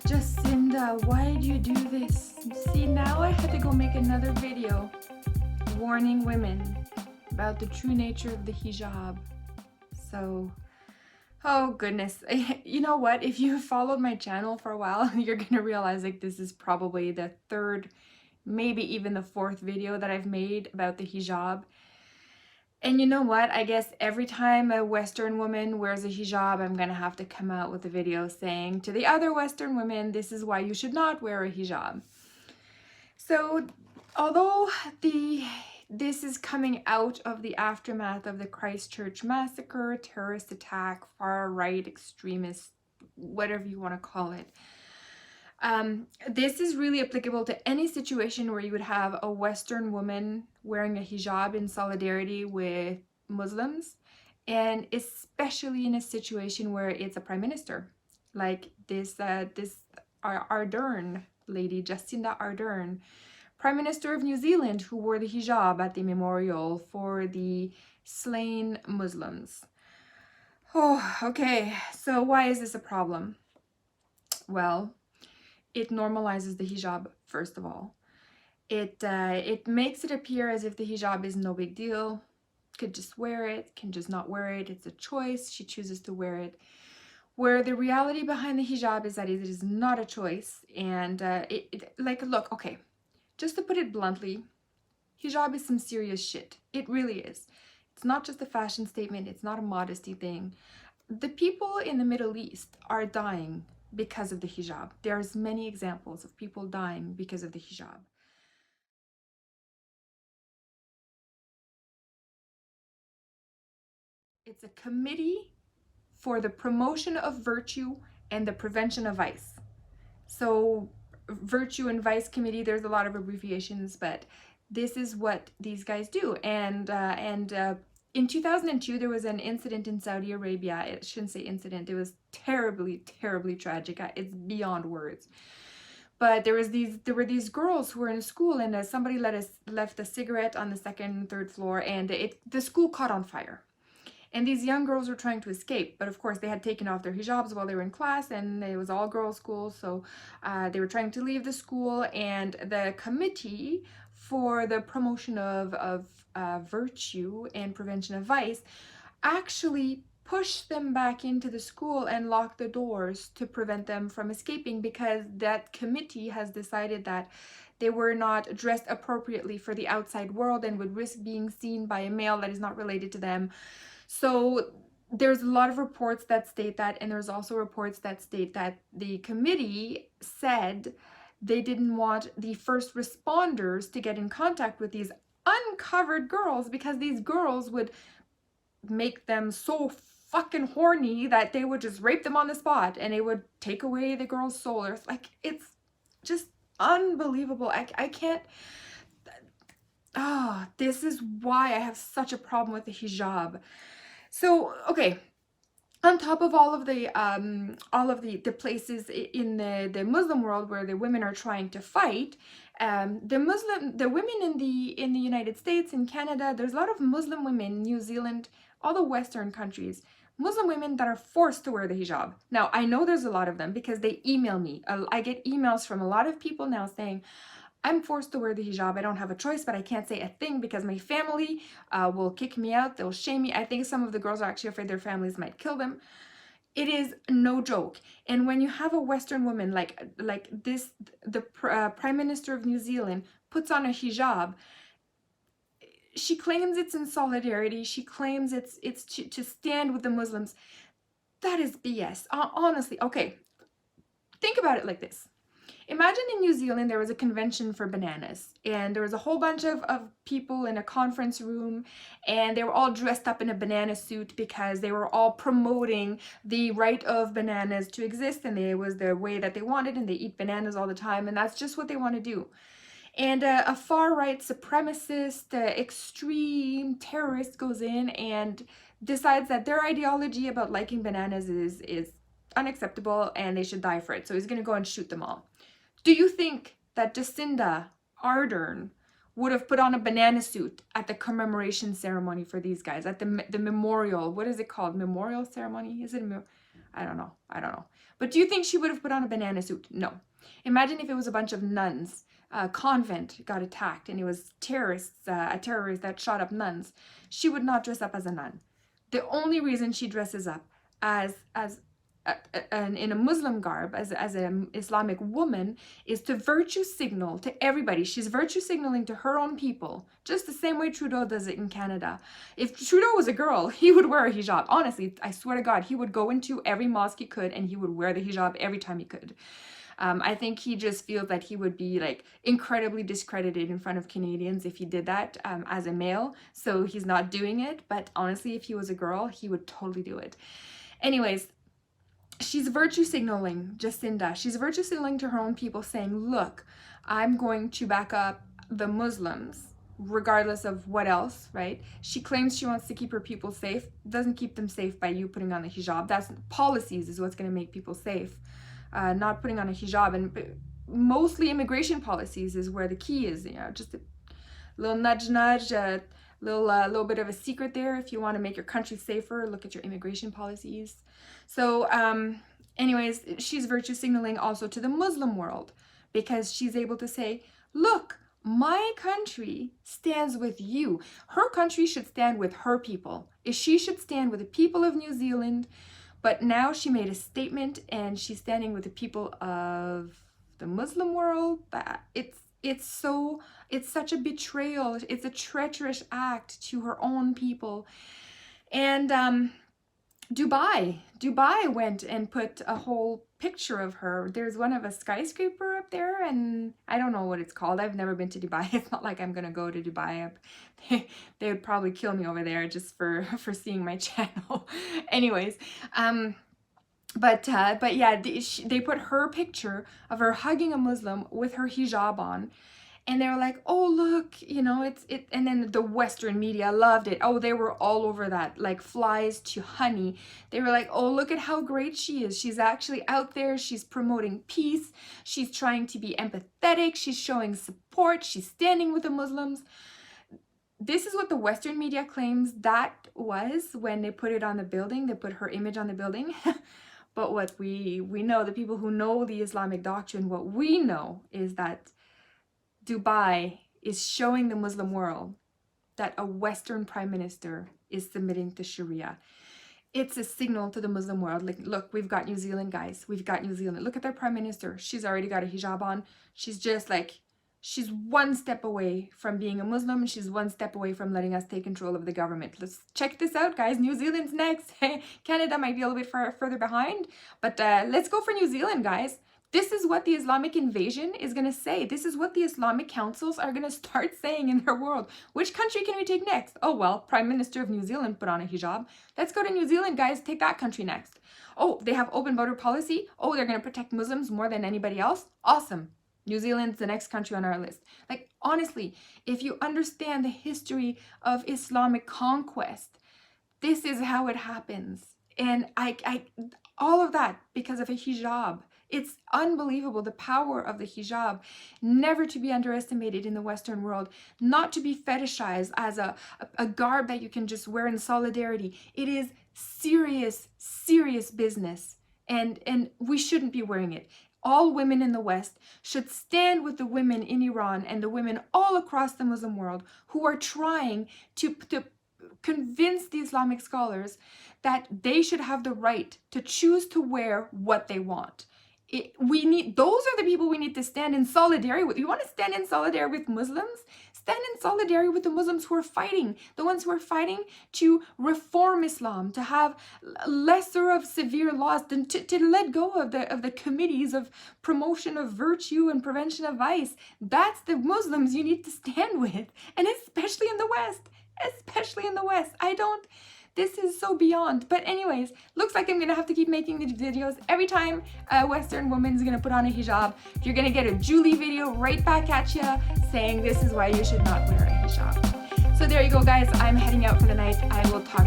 Jacinda, why did you do this? See, now I had to go make another video warning women about the true nature of the hijab. So, oh goodness. You know what? If you followed my channel for a while, you're gonna realize like this is probably the third, maybe even the fourth video that I've made about the hijab. And you know what? I guess every time a Western woman wears a hijab, I'm going to have to come out with a video saying to the other Western women, this is why you should not wear a hijab. So, although this is coming out of the aftermath of the Christchurch massacre, terrorist attack, far-right extremist, whatever you want to call it, this is really applicable to any situation where you would have a Western woman wearing a hijab in solidarity with Muslims, and especially in a situation where it's a prime minister, like this Ardern lady, Jacinda Ardern, Prime Minister of New Zealand, who wore the hijab at the memorial for the slain Muslims. Oh, okay, so why is this a problem? Well, it normalizes the hijab, first of all. It makes it appear as if the hijab is no big deal. Could just wear it, can just not wear it. It's a choice. She chooses to wear it. Where the reality behind the hijab is that it is not a choice. And like, look, okay, just to put it bluntly, hijab is some serious shit. It really is. It's not just a fashion statement. It's not a modesty thing. The people in the Middle East are dying because of the hijab. There's many examples of people dying because of the hijab. It's a committee for the promotion of virtue and the prevention of vice. So virtue and vice committee, there's a lot of abbreviations, but this is what these guys do. And in 2002, there was an incident in Saudi Arabia. I shouldn't say incident. It was terribly, terribly tragic. It's beyond words. But there were these girls who were in a school, and somebody left a cigarette on the second and third floor, and the school caught on fire. And these young girls were trying to escape, but of course they had taken off their hijabs while they were in class, and it was all girls school, so they were trying to leave the school, and the committee for the promotion of virtue and prevention of vice actually pushed them back into the school and locked the doors to prevent them from escaping, because that committee has decided that they were not dressed appropriately for the outside world and would risk being seen by a male that is not related to them. So there's a lot of reports that state that, and there's also reports that state that the committee said they didn't want the first responders to get in contact with these uncovered girls, because these girls would make them so fucking horny that they would just rape them on the spot, and it would take away the girl's soul. Like, it's just unbelievable. I can't. This is why I have such a problem with the hijab. So, okay, on top of all of the places in the Muslim world where the women are trying to fight, the women in the United States, in Canada, there's a lot of Muslim women, New Zealand, all the Western countries, Muslim women that are forced to wear the hijab. Now, I know there's a lot of them because they email me. I get emails from a lot of people now saying, I'm forced to wear the hijab. I don't have a choice, but I can't say a thing because my family will kick me out. They'll shame me. I think some of the girls are actually afraid their families might kill them. It is no joke. And when you have a Western woman like this, the Prime Minister of New Zealand puts on a hijab, she claims it's in solidarity. She claims it's to stand with the Muslims. That is BS. Honestly, okay. Think about it like this. Imagine in New Zealand there was a convention for bananas, and there was a whole bunch of people in a conference room, and they were all dressed up in a banana suit because they were all promoting the right of bananas to exist, and it was the way that they wanted, and they eat bananas all the time, and that's just what they want to do. And a far-right supremacist, extreme terrorist goes in and decides that their ideology about liking bananas is unacceptable and they should die for it. So he's going to go and shoot them all. Do you think that Jacinda Ardern would have put on a banana suit at the commemoration ceremony for these guys, at the memorial? What is it called? Memorial ceremony? Is it I don't know. But do you think she would have put on a banana suit? No. Imagine if it was a bunch of nuns. A convent got attacked and it was terrorists, a terrorist that shot up nuns. She would not dress up as a nun. The only reason she dresses up in a Muslim garb, as an Islamic woman, is to virtue signal to everybody. She's virtue signaling to her own people, just the same way Trudeau does it in Canada. If Trudeau was a girl, he would wear a hijab. Honestly, I swear to God, he would go into every mosque he could and he would wear the hijab every time he could. I think he just feels that he would be like incredibly discredited in front of Canadians if he did that as a male. So he's not doing it. But honestly, if he was a girl, he would totally do it. Anyways, she's virtue signaling, Jacinda. She's virtue signaling to her own people saying, look, I'm going to back up the Muslims regardless of what else, right? She claims she wants to keep her people safe. Doesn't keep them safe by you putting on the hijab. That's policies is what's going to make people safe. Not putting on a hijab, and mostly immigration policies is where the key is. You know, just a little nudge, a little bit of a secret there. If you want to make your country safer, look at your immigration policies. So, anyways, she's virtue signaling also to the Muslim world because she's able to say, look, my country stands with you. Her country should stand with her people. She should stand with the people of New Zealand. But now she made a statement and she's standing with the people of the Muslim world. It's such a betrayal. It's a treacherous act to her own people. And Dubai went and put a whole picture of her. There's one of a skyscraper up there, and I don't know what it's called. I've never been to Dubai. It's not like I'm gonna go to Dubai. They would probably kill me over there just for seeing my channel. Anyways, but yeah, they put her picture of her hugging a Muslim with her hijab on. And they were like, oh, look, you know, it. And then the Western media loved it. Oh, they were all over that, like flies to honey. They were like, oh, look at how great she is. She's actually out there. She's promoting peace. She's trying to be empathetic. She's showing support. She's standing with the Muslims. This is what the Western media claims that was when they put it on the building. They put her image on the building. But what we know, the people who know the Islamic doctrine, what we know is that Dubai is showing the Muslim world that a Western prime minister is submitting to Sharia. It's a signal to the Muslim world. Like, look, we've got New Zealand, guys. We've got New Zealand. Look at their prime minister. She's already got a hijab on. She's just like, she's one step away from being a Muslim. She's one step away from letting us take control of the government. Let's check this out, guys. New Zealand's next. Canada might be a little bit further behind, but let's go for New Zealand, guys. This is what the Islamic invasion is going to say. This is what the Islamic councils are going to start saying in their world. Which country can we take next? Oh, well, Prime Minister of New Zealand put on a hijab. Let's go to New Zealand, guys. Take that country next. Oh, they have open border policy. Oh, they're going to protect Muslims more than anybody else. Awesome. New Zealand's the next country on our list. Like, honestly, if you understand the history of Islamic conquest, this is how it happens. And all of that because of a hijab. It's unbelievable, the power of the hijab, never to be underestimated in the Western world, not to be fetishized as a garb that you can just wear in solidarity. It is serious, serious business, and we shouldn't be wearing it. All women in the West should stand with the women in Iran and the women all across the Muslim world who are trying to convince the Islamic scholars that they should have the right to choose to wear what they want. Those are the people we need to stand in solidarity with. You want to stand in solidarity with Muslims? Stand in solidarity with the Muslims who are fighting, the ones who are fighting to reform Islam, to have lesser of severe laws, than to let go of the committees of promotion of virtue and prevention of vice. That's the Muslims you need to stand with, and especially in the West. Especially in the West. This is so beyond. But anyways, looks like I'm going to have to keep making these videos every time a Western woman's going to put on a hijab. You're going to get a Julie video right back at you saying this is why you should not wear a hijab. So there you go, guys. I'm heading out for the night. I will talk